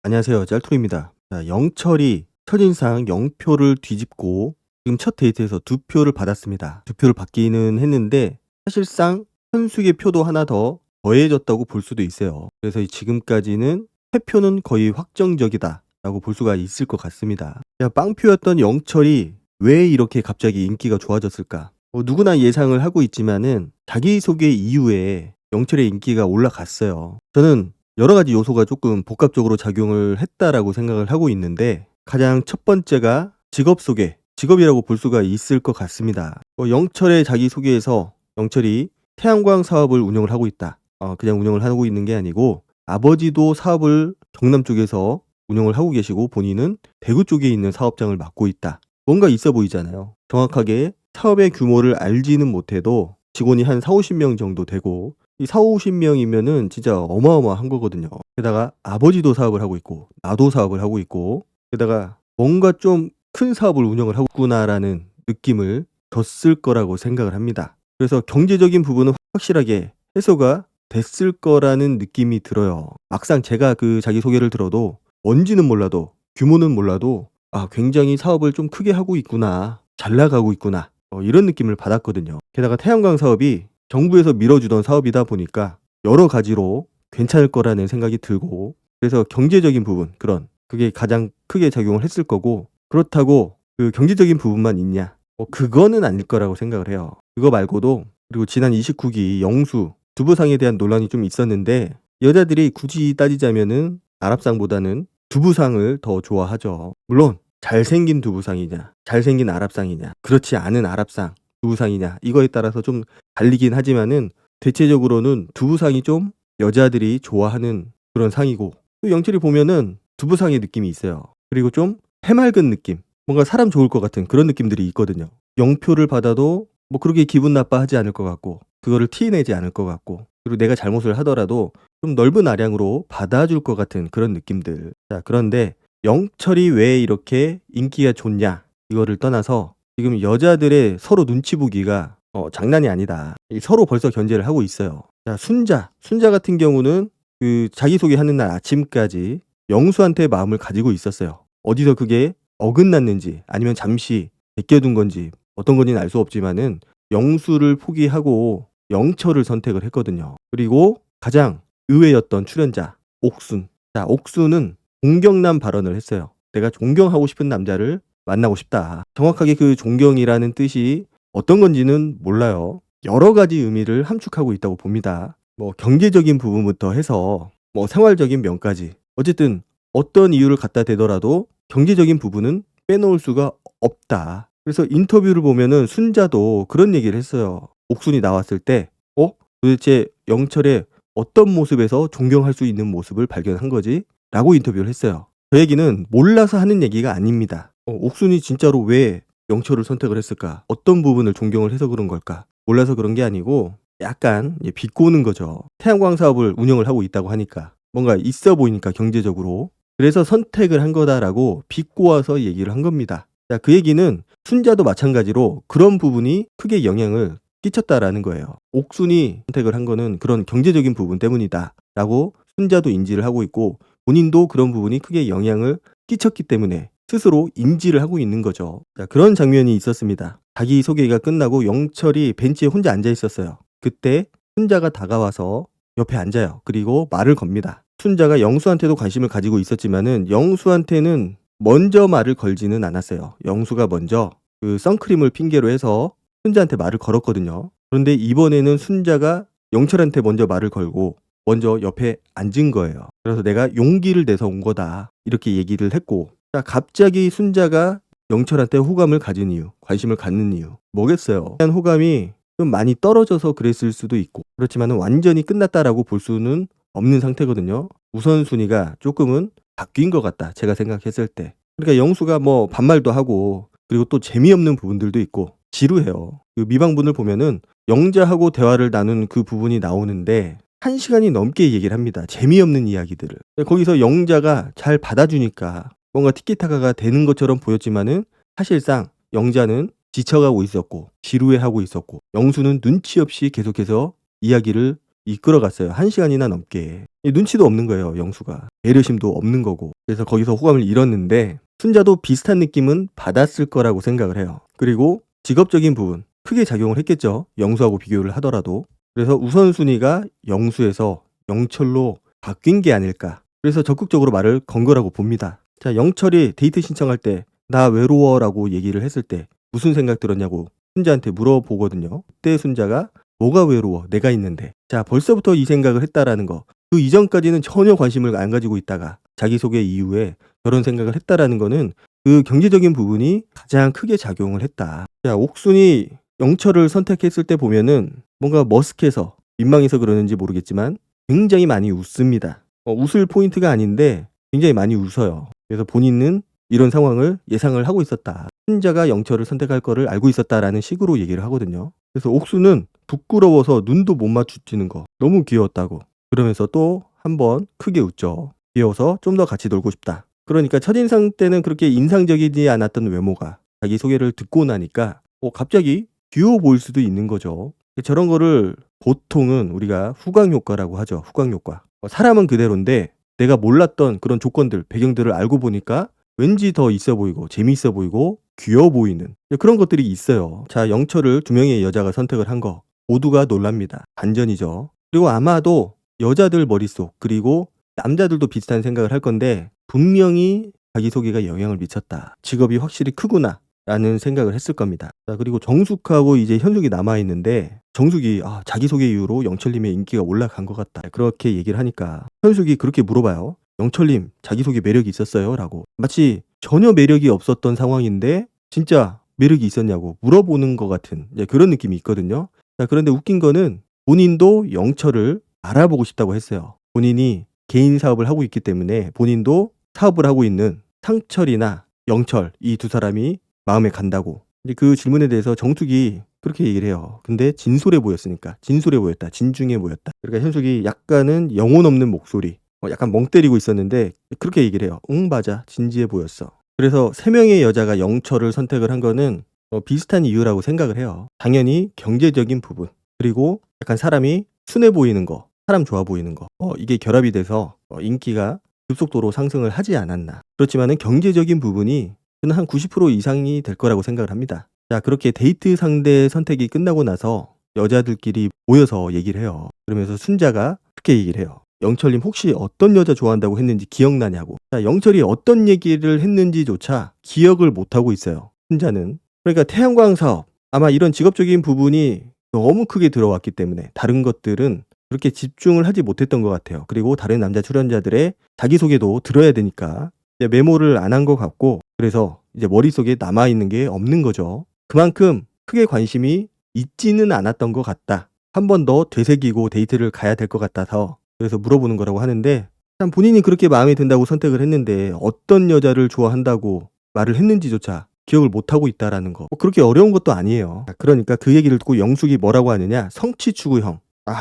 안녕하세요. 짤투리입니다. 자, 영철이 첫인상 0표를 뒤집고 지금 첫 데이트에서 2표를 받았습니다. 2표를 받기는 했는데 사실상 현숙의 표도 하나 더 더해졌다고 볼 수도 있어요. 그래서 지금까지는 패표는 거의 확정적이다 라고 볼 수가 있을 것 같습니다. 자, 빵표였던 영철이 왜 이렇게 갑자기 인기가 좋아졌을까? 누구나 예상을 하고 있지만은 자기소개 이후에 영철의 인기가 올라갔어요. 저는 여러 가지 요소가 조금 복합적으로 작용을 했다라고 생각을 하고 있는데 가장 첫 번째가 직업 소개, 직업이라고 볼 수가 있을 것 같습니다. 영철의 자기소개에서 영철이 태양광 사업을 운영을 하고 있다. 그냥 운영을 하고 있는 게 아니고 아버지도 사업을 경남 쪽에서 운영을 하고 계시고 본인은 대구 쪽에 있는 사업장을 맡고 있다. 뭔가 있어 보이잖아요. 정확하게 사업의 규모를 알지는 못해도 직원이 한 40-50명 정도 되고 이 40-50명이면은 진짜 어마어마한 거거든요. 게다가 아버지도 사업을 하고 있고 나도 사업을 하고 있고 게다가 뭔가 좀 큰 사업을 운영을 하고 있구나라는 느낌을 줬을 거라고 생각을 합니다. 그래서 경제적인 부분은 확실하게 해소가 됐을 거라는 느낌이 들어요. 막상 제가 그 자기소개를 들어도 뭔지는 몰라도 규모는 몰라도 굉장히 사업을 좀 크게 하고 있구나. 잘 나가고 있구나. 이런 느낌을 받았거든요. 게다가 태양광 사업이 정부에서 밀어주던 사업이다 보니까 여러 가지로 괜찮을 거라는 생각이 들고 그래서 경제적인 부분 그게 가장 크게 작용을 했을 거고 그렇다고 그 경제적인 부분만 있냐? 그거는 아닐 거라고 생각을 해요. 그거 말고도 그리고 지난 29기 영수 두부상에 대한 논란이 좀 있었는데 여자들이 굳이 따지자면은 아랍상보다는 두부상을 더 좋아하죠. 물론 잘생긴 두부상이냐 잘생긴 아랍상이냐 그렇지 않은 아랍상 두부상이냐 이거에 따라서 좀 갈리긴 하지만은 대체적으로는 두부상이 좀 여자들이 좋아하는 그런 상이고 또 영철이 보면은 두부상의 느낌이 있어요. 그리고 좀 해맑은 느낌 뭔가 사람 좋을 것 같은 그런 느낌들이 있거든요. 0표를 받아도 뭐 그렇게 기분 나빠하지 않을 것 같고 그거를 티내지 않을 것 같고 그리고 내가 잘못을 하더라도 좀 넓은 아량으로 받아줄 것 같은 그런 느낌들. 자, 그런데 영철이 왜 이렇게 인기가 좋냐 이거를 떠나서 지금 여자들의 서로 눈치 보기가 장난이 아니다. 서로 벌써 견제를 하고 있어요. 자, 순자 같은 경우는 그 자기소개하는 날 아침까지 영수한테 마음을 가지고 있었어요. 어디서 그게 어긋났는지 아니면 잠시 제껴둔 건지 어떤 건지는 알 수 없지만은 영수를 포기하고 영철을 선택을 했거든요. 그리고 가장 의외였던 출연자 옥순. 자, 옥순은 존경남 발언을 했어요. 내가 존경하고 싶은 남자를 만나고 싶다. 정확하게 그 존경이라는 뜻이 어떤 건지는 몰라요. 여러 가지 의미를 함축하고 있다고 봅니다. 뭐 경제적인 부분부터 해서 뭐 생활적인 면까지 어쨌든 어떤 이유를 갖다 대더라도 경제적인 부분은 빼놓을 수가 없다. 그래서 인터뷰를 보면은 순자도 그런 얘기를 했어요. 옥순이 나왔을 때 도대체 영철의 어떤 모습에서 존경할 수 있는 모습을 발견한 거지? 라고 인터뷰를 했어요. 그 얘기는 몰라서 하는 얘기가 아닙니다. 옥순이 진짜로 왜 영철을 선택을 했을까? 어떤 부분을 존경을 해서 그런 걸까? 몰라서 그런 게 아니고 약간 비꼬는 거죠. 태양광 사업을 운영을 하고 있다고 하니까 뭔가 있어 보이니까 경제적으로 그래서 선택을 한 거다라고 비꼬아서 얘기를 한 겁니다. 자, 그 얘기는 순자도 마찬가지로 그런 부분이 크게 영향을 끼쳤다라는 거예요. 옥순이 선택을 한 거는 그런 경제적인 부분 때문이다 라고 순자도 인지를 하고 있고 본인도 그런 부분이 크게 영향을 끼쳤기 때문에 스스로 인지를 하고 있는 거죠. 자, 그런 장면이 있었습니다. 자기소개가 끝나고 영철이 벤치에 혼자 앉아 있었어요. 그때 순자가 다가와서 옆에 앉아요. 그리고 말을 겁니다. 순자가 영수한테도 관심을 가지고 있었지만은 영수한테는 먼저 말을 걸지는 않았어요. 영수가 먼저 그 선크림을 핑계로 해서 순자한테 말을 걸었거든요. 그런데 이번에는 순자가 영철한테 먼저 말을 걸고 먼저 옆에 앉은 거예요. 그래서 내가 용기를 내서 온 거다. 이렇게 얘기를 했고 자, 갑자기 순자가 영철한테 호감을 가진 이유, 관심을 갖는 이유 뭐겠어요? 대한 호감이 좀 많이 떨어져서 그랬을 수도 있고 그렇지만 완전히 끝났다라고 볼 수는 없는 상태거든요. 우선순위가 조금은 바뀐 것 같다. 제가 생각했을 때. 그러니까 영수가 뭐 반말도 하고 그리고 또 재미없는 부분들도 있고 지루해요. 그 미방분을 보면은 영자하고 대화를 나눈 그 부분이 나오는데 1시간이 넘게 얘기를 합니다. 재미없는 이야기들을. 거기서 영자가 잘 받아주니까 뭔가 티키타카가 되는 것처럼 보였지만은 사실상 영자는 지쳐가고 있었고 지루해하고 있었고 영수는 눈치 없이 계속해서 이야기를 이끌어갔어요. 1시간이나 넘게. 눈치도 없는 거예요, 영수가. 배려심도 없는 거고. 그래서 거기서 호감을 잃었는데 순자도 비슷한 느낌은 받았을 거라고 생각을 해요. 그리고 직업적인 부분 크게 작용을 했겠죠. 영수하고 비교를 하더라도. 그래서 우선순위가 영수에서 영철로 바뀐 게 아닐까. 그래서 적극적으로 말을 건 거라고 봅니다. 자, 영철이 데이트 신청할 때 나 외로워라고 얘기를 했을 때 무슨 생각 들었냐고 순자한테 물어보거든요. 그때 순자가 뭐가 외로워? 내가 있는데. 자, 벌써부터 이 생각을 했다라는 거. 그 이전까지는 전혀 관심을 안 가지고 있다가 자기소개 이후에 저런 생각을 했다라는 거는 그 경제적인 부분이 가장 크게 작용을 했다. 자, 옥순이 영철을 선택했을 때 보면은 뭔가 머쓱해서 민망해서 그러는지 모르겠지만 굉장히 많이 웃습니다. 웃을 포인트가 아닌데 굉장히 많이 웃어요. 그래서 본인은 이런 상황을 예상을 하고 있었다. 순자가 영철을 선택할 거를 알고 있었다라는 식으로 얘기를 하거든요. 그래서 옥수는 부끄러워서 눈도 못 마주치는 거 너무 귀여웠다고. 그러면서 또 한 번 크게 웃죠. 귀여워서 좀 더 같이 놀고 싶다. 그러니까 첫인상 때는 그렇게 인상적이지 않았던 외모가 자기 소개를 듣고 나니까 갑자기 귀여워 보일 수도 있는 거죠. 저런 거를 보통은 우리가 후광 효과라고 하죠. 후광 효과. 사람은 그대로인데 내가 몰랐던 그런 조건들, 배경들을 알고 보니까 왠지 더 있어 보이고 재미있어 보이고 귀여워 보이는 그런 것들이 있어요. 자, 영철을 2명의 여자가 선택을 한 거 모두가 놀랍니다. 반전이죠. 그리고 아마도 여자들 머릿속 그리고 남자들도 비슷한 생각을 할 건데 분명히 자기소개가 영향을 미쳤다. 직업이 확실히 크구나 라는 생각을 했을 겁니다. 자, 그리고 정숙하고 이제 현숙이 남아있는데 정숙이 자기소개 이후로 영철님의 인기가 올라간 것 같다. 그렇게 얘기를 하니까 현숙이 그렇게 물어봐요. 영철님 자기소개 매력이 있었어요? 라고. 마치 전혀 매력이 없었던 상황인데 진짜 매력이 있었냐고 물어보는 것 같은 그런 느낌이 있거든요. 자, 그런데 웃긴 거는 본인도 영철을 알아보고 싶다고 했어요. 본인이 개인 사업을 하고 있기 때문에 본인도 사업을 하고 있는 상철이나 영철 이 두 사람이 마음에 간다고. 이제 그 질문에 대해서 정숙이 그렇게 얘기를 해요. 근데 진솔해 보였으니까. 진솔해 보였다. 진중해 보였다. 그러니까 현숙이 약간은 영혼 없는 목소리 약간 멍 때리고 있었는데 그렇게 얘기를 해요. 응 맞아 진지해 보였어. 그래서 3명의 여자가 영철을 선택을 한 거는 비슷한 이유라고 생각을 해요. 당연히 경제적인 부분 그리고 약간 사람이 순해 보이는 거 사람 좋아 보이는 거 이게 결합이 돼서 인기가 급속도로 상승을 하지 않았나. 그렇지만은 경제적인 부분이 저는 한 90% 이상이 될 거라고 생각을 합니다. 자, 그렇게 데이트 상대 선택이 끝나고 나서 여자들끼리 모여서 얘기를 해요. 그러면서 순자가 그렇게 얘기를 해요. 영철님 혹시 어떤 여자 좋아한다고 했는지 기억나냐고. 자, 영철이 어떤 얘기를 했는지조차 기억을 못하고 있어요. 순자는. 그러니까 태양광 사업 아마 이런 직업적인 부분이 너무 크게 들어왔기 때문에 다른 것들은 그렇게 집중을 하지 못했던 것 같아요. 그리고 다른 남자 출연자들의 자기소개도 들어야 되니까 메모를 안 한 것 같고 그래서 이제 머릿속에 남아있는 게 없는 거죠. 그만큼 크게 관심이 있지는 않았던 것 같다. 한 번 더 되새기고 데이트를 가야 될 것 같아서 그래서 물어보는 거라고 하는데 참 본인이 그렇게 마음에 든다고 선택을 했는데 어떤 여자를 좋아한다고 말을 했는지조차 기억을 못하고 있다라는 거 그렇게 어려운 것도 아니에요. 그러니까 그 얘기를 듣고 영숙이 뭐라고 하느냐 성취추구형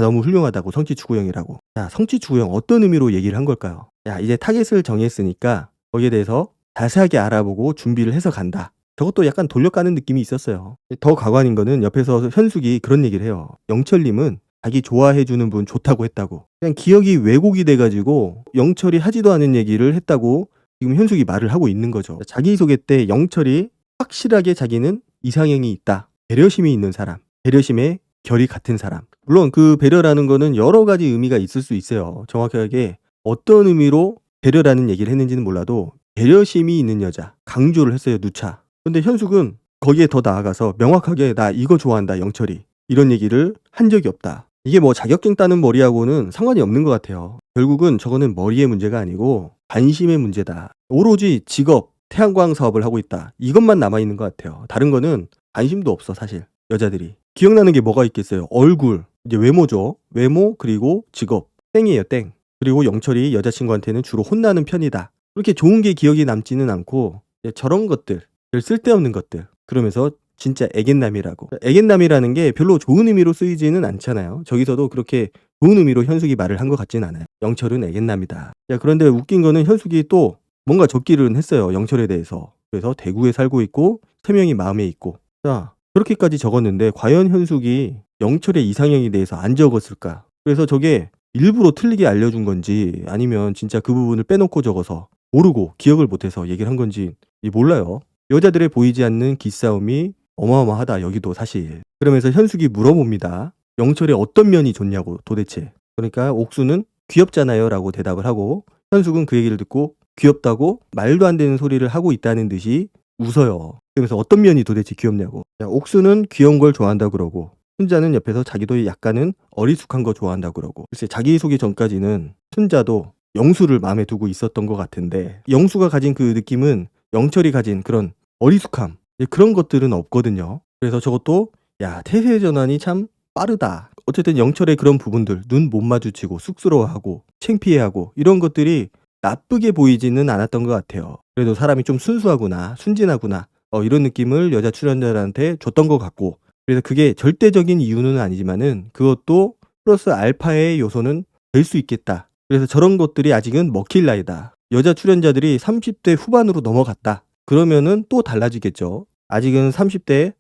너무 훌륭하다고 성취추구형이라고. 자, 성취추구형 어떤 의미로 얘기를 한 걸까요? 야, 이제 타겟을 정했으니까 거기에 대해서 자세하게 알아보고 준비를 해서 간다. 저것도 약간 돌려가는 느낌이 있었어요. 더 가관인 거는 옆에서 현숙이 그런 얘기를 해요. 영철님은 자기 좋아해주는 분 좋다고 했다고. 그냥 기억이 왜곡이 돼가지고 영철이 하지도 않은 얘기를 했다고 지금 현숙이 말을 하고 있는 거죠. 자기소개 때 영철이 확실하게 자기는 이상형이 있다. 배려심이 있는 사람. 배려심의 결이 같은 사람. 물론 그 배려라는 거는 여러 가지 의미가 있을 수 있어요. 정확하게 어떤 의미로 배려라는 얘기를 했는지는 몰라도 배려심이 있는 여자 강조를 했어요. 누차. 근데 현숙은 거기에 더 나아가서 명확하게 나 이거 좋아한다 영철이 이런 얘기를 한 적이 없다. 이게 뭐 자격증 따는 머리하고는 상관이 없는 것 같아요. 결국은 저거는 머리의 문제가 아니고 관심의 문제다. 오로지 직업 태양광 사업을 하고 있다. 이것만 남아있는 것 같아요. 다른 거는 관심도 없어 사실 여자들이. 기억나는 게 뭐가 있겠어요. 얼굴 이제 외모죠. 외모 그리고 직업 땡이에요 땡. 그리고 영철이 여자친구한테는 주로 혼나는 편이다. 그렇게 좋은 게 기억이 남지는 않고 저런 것들 쓸데없는 것들 그러면서 진짜 애견남이라고. 애견남이라는 게 별로 좋은 의미로 쓰이지는 않잖아요. 저기서도 그렇게 좋은 의미로 현숙이 말을 한 것 같지는 않아요. 영철은 애견남이다. 자, 그런데 웃긴 거는 현숙이 또 뭔가 적기를 했어요. 영철에 대해서. 그래서 대구에 살고 있고 3명이 마음에 있고. 자, 그렇게까지 적었는데 과연 현숙이 영철의 이상형에 대해서 안 적었을까? 그래서 저게 일부러 틀리게 알려준 건지 아니면 진짜 그 부분을 빼놓고 적어서 모르고 기억을 못해서 얘기를 한 건지 몰라요. 여자들의 보이지 않는 기싸움이 어마어마하다 여기도 사실. 그러면서 현숙이 물어봅니다. 영철의 어떤 면이 좋냐고 도대체. 그러니까 옥수는 귀엽잖아요 라고 대답을 하고 현숙은 그 얘기를 듣고 귀엽다고 말도 안 되는 소리를 하고 있다는 듯이 웃어요. 그러면서 어떤 면이 도대체 귀엽냐고. 옥수는 귀여운 걸 좋아한다 그러고 순자는 옆에서 자기도 약간은 어리숙한 거 좋아한다 그러고. 글쎄 자기 소개 전까지는 순자도 영수를 마음에 두고 있었던 것 같은데 영수가 가진 그 느낌은 영철이 가진 그런 어리숙함 그런 것들은 없거든요. 그래서 저것도 야 태세 전환이 참 빠르다. 어쨌든 영철의 그런 부분들 눈 못 마주치고 쑥스러워하고 창피해하고 이런 것들이 나쁘게 보이지는 않았던 것 같아요. 그래도 사람이 좀 순수하구나 순진하구나 이런 느낌을 여자 출연자들한테 줬던 것 같고 그래서 그게 절대적인 이유는 아니지만은 그것도 플러스 알파의 요소는 될 수 있겠다. 그래서 저런 것들이 아직은 먹힐 나이다. 여자 출연자들이 30대 후반으로 넘어갔다. 그러면은 또 달라지겠죠. 아직은 30대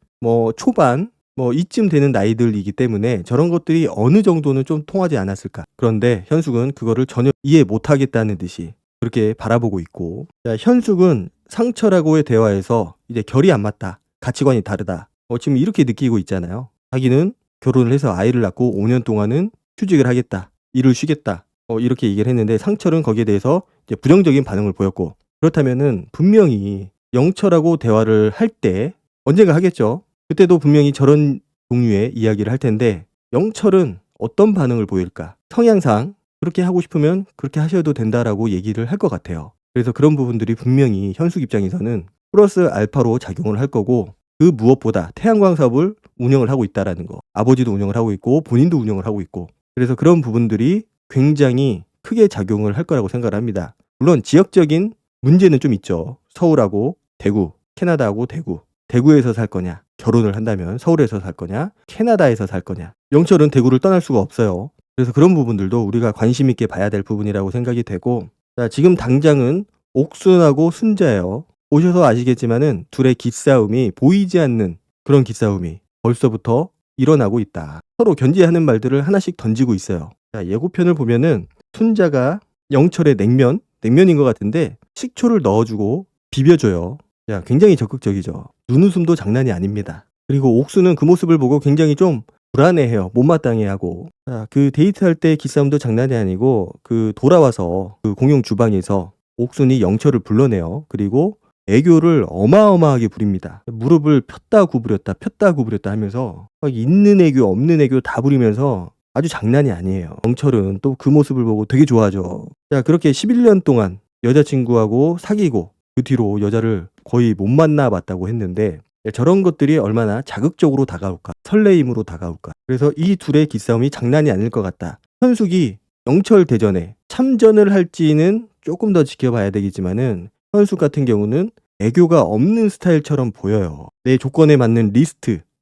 초반 이쯤 되는 나이들이기 때문에 저런 것들이 어느 정도는 좀 통하지 않았을까. 그런데 현숙은 그거를 전혀 이해 못하겠다는 듯이 그렇게 바라보고 있고 자, 현숙은 상철하고의 대화에서 이제 결이 안 맞다. 가치관이 다르다. 지금 이렇게 느끼고 있잖아요. 자기는 결혼을 해서 아이를 낳고 5년 동안은 휴직을 하겠다. 일을 쉬겠다. 이렇게 얘기를 했는데 상철은 거기에 대해서 이제 부정적인 반응을 보였고 그렇다면은 분명히 영철하고 대화를 할 때 언젠가 하겠죠. 그때도 분명히 저런 종류의 이야기를 할 텐데 영철은 어떤 반응을 보일까? 성향상 그렇게 하고 싶으면 그렇게 하셔도 된다라고 얘기를 할 것 같아요. 그래서 그런 부분들이 분명히 현숙 입장에서는 플러스 알파로 작용을 할 거고 그 무엇보다 태양광 사업을 운영을 하고 있다라는 거. 아버지도 운영을 하고 있고 본인도 운영을 하고 있고 그래서 그런 부분들이 굉장히 크게 작용을 할 거라고 생각을 합니다. 물론 지역적인 문제는 좀 있죠. 서울하고 대구, 캐나다하고 대구. 대구에서 살 거냐? 결혼을 한다면 서울에서 살 거냐? 캐나다에서 살 거냐? 영철은 대구를 떠날 수가 없어요. 그래서 그런 부분들도 우리가 관심 있게 봐야 될 부분이라고 생각이 되고 자, 지금 당장은 옥순하고 순자예요. 오셔서 아시겠지만은 둘의 기싸움이 보이지 않는 그런 기싸움이 벌써부터 일어나고 있다. 서로 견제하는 말들을 하나씩 던지고 있어요. 자, 예고편을 보면은 순자가 영철의 냉면인 것 같은데 식초를 넣어주고 비벼줘요. 야, 굉장히 적극적이죠. 눈웃음도 장난이 아닙니다. 그리고 옥수는 그 모습을 보고 굉장히 좀 불안해해요. 못마땅해하고. 자, 그 데이트할 때 기싸움도 장난이 아니고 그 돌아와서 그 공용 주방에서 옥순이 영철을 불러내요. 그리고 애교를 어마어마하게 부립니다. 무릎을 폈다 구부렸다 하면서 막 있는 애교 없는 애교 다 부리면서 아주 장난이 아니에요. 영철은 또 그 모습을 보고 되게 좋아하죠. 자, 그렇게 11년 동안 여자친구하고 사귀고 그 뒤로 여자를 거의 못 만나봤다고 했는데 저런 것들이 얼마나 자극적으로 다가올까 설레임으로 다가올까. 그래서 이 둘의 기싸움이 장난이 아닐 것 같다. 현숙이 영철 대전에 참전을 할지는 조금 더 지켜봐야 되겠지만은 현숙 같은 경우는 애교가 없는 스타일처럼 보여요. 내 조건에 맞는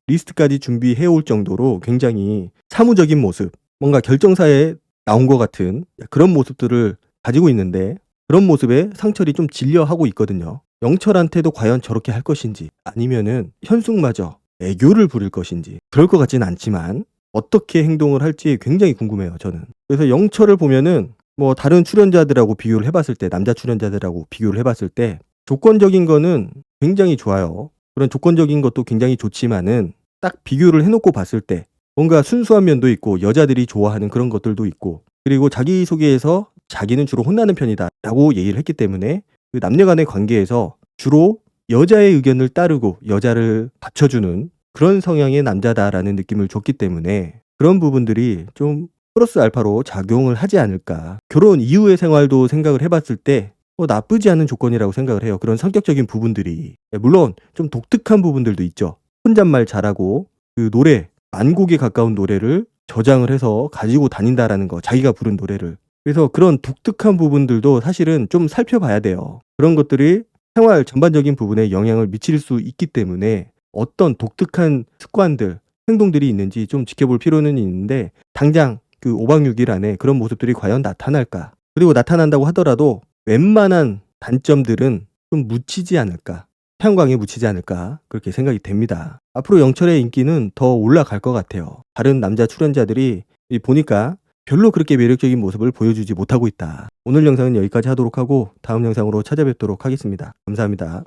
리스트까지 준비해 올 정도로 굉장히 사무적인 모습, 뭔가 결정사에 나온 것 같은 그런 모습들을 가지고 있는데 그런 모습에 상철이 좀 질려하고 있거든요. 영철한테도 과연 저렇게 할 것인지 아니면은 현숙마저 애교를 부릴 것인지 그럴 것 같진 않지만 어떻게 행동을 할지 굉장히 궁금해요. 저는. 그래서 영철을 보면은 다른 출연자들하고 비교를 해봤을 때 남자 출연자들하고 비교를 해봤을 때 조건적인 거는 굉장히 좋아요. 그런 조건적인 것도 굉장히 좋지만은 딱 비교를 해놓고 봤을 때 뭔가 순수한 면도 있고 여자들이 좋아하는 그런 것들도 있고 그리고 자기소개에서 자기는 주로 혼나는 편이다 라고 얘기를 했기 때문에 그 남녀 간의 관계에서 주로 여자의 의견을 따르고 여자를 받쳐주는 그런 성향의 남자다라는 느낌을 줬기 때문에 그런 부분들이 좀 플러스 알파로 작용을 하지 않을까. 결혼 이후의 생활도 생각을 해봤을 때 나쁘지 않은 조건이라고 생각을 해요. 그런 성격적인 부분들이. 물론 좀 독특한 부분들도 있죠. 혼잣말 잘하고 그 노래 만곡에 가까운 노래를 저장을 해서 가지고 다닌다라는 거. 자기가 부른 노래를. 그래서 그런 독특한 부분들도 사실은 좀 살펴봐야 돼요. 그런 것들이 생활 전반적인 부분에 영향을 미칠 수 있기 때문에 어떤 독특한 습관들, 행동들이 있는지 좀 지켜볼 필요는 있는데 당장 그 5박 6일 안에 그런 모습들이 과연 나타날까? 그리고 나타난다고 하더라도 웬만한 단점들은 좀 묻히지 않을까? 태양광에 묻히지 않을까? 그렇게 생각이 됩니다. 앞으로 영철의 인기는 더 올라갈 것 같아요. 다른 남자 출연자들이 보니까 별로 그렇게 매력적인 모습을 보여주지 못하고 있다. 오늘 영상은 여기까지 하도록 하고 다음 영상으로 찾아뵙도록 하겠습니다. 감사합니다.